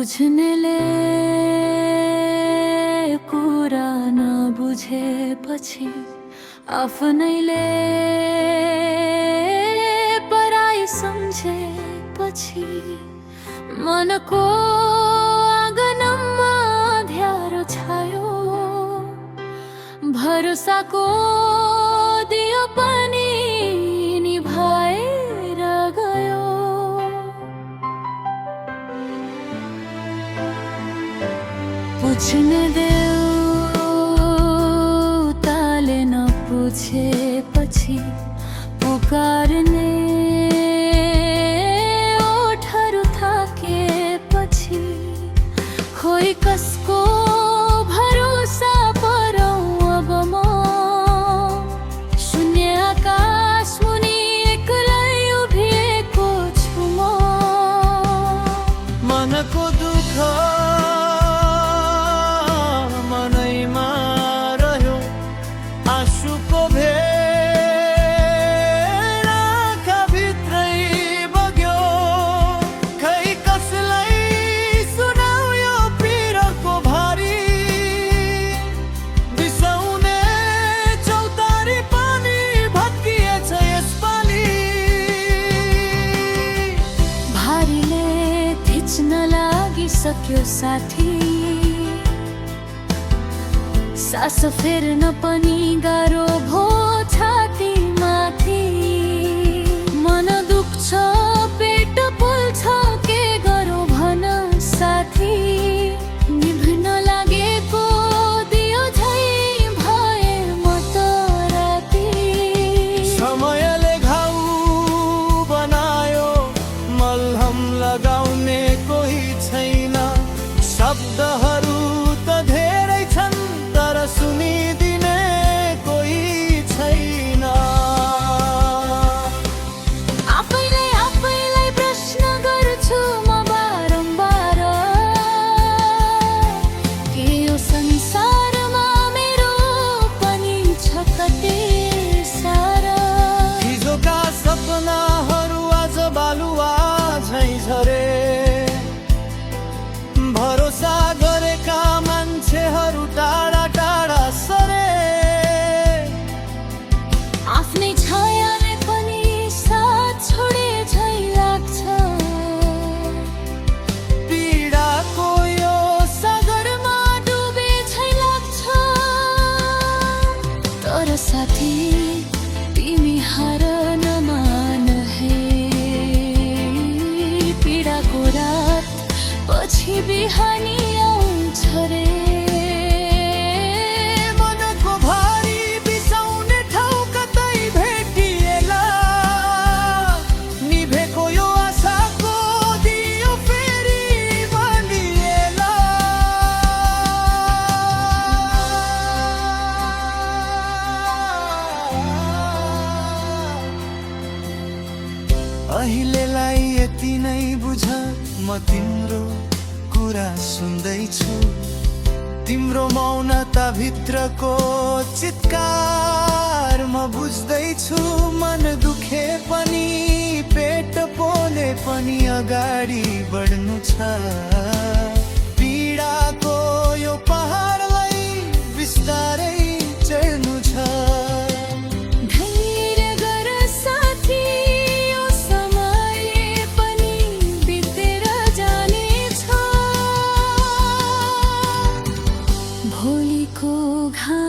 बुझ्नेले कुरा नबुझेपछि आफ्नैले पराई सम्झेपछि मनको आँगनमा अँध्यारो छायो। भरोसाको दियो पनि निभाएर गयो। पूछने देऊ ताले नपुछेपछि पुकारने ओठहरू थाकेपछि खोइ कसको भरोसा परौँ अब म। शून्य आकाश मुनि एक्लै उभिएको छु म। मनको दुःख मनैमा रह्यो, आँसुको भेड आँखाभित्रै बग्यो। खै कसलाई सुनाऊ यो पीडाको भारी, बिसाउने चौतारी पानी भत्किएछ यसपालि। भारीले थिच्न लागिसक्यो साथी, सास फेर्न पनि गाह्रो भो छाती माथि। मन दुख्छ पेट पोल्छ के गरौँ भन साथी। निभ्न लागेको दियो झै भए म त राति। समयले घाउ बनायो, मलहम लगाउने कोही छैन। शब्दहरू त धेरै छन् तर सुनिदिने कोही छैन। आफैलाई प्रश्न गर्छु म बारम्बार, के यो संसारमा मेरो पनि छ कति सारा। हिजोका सपनाहरू आज बालुवा झैँ झरे। भरोसा गरेका मान्छेहरू टाढा टाढा सरे। आफ्नै छायाले पनि साथ छोडे झै लाग्छ। पीडाको यो सागरमा डुबे झै लाग्छ। तर साथी तिमी हार नमान है। पीडाको रात पछि बिहानी आउँछ रे। मनको भारी बिसाउने ठाउँ कतै भेटिएला। निभेको यो आशाको दियो फेरि बलिएला। अहिलेलाई यति नै बुझ, म तिम्रो कुरा सुन्दैछु। तिम्रो मौनता भित्रको चित्कार म बुझ्दैछु। मन दुखे पनि पेट पोले पनि अगाडि बढ्नु छ। पीडाको यो पहाडलाई बिस्तारै चढ्नु छ। धैर्य गर साथी, यो समय पनि बितेर जानेछ। भोलिको घाम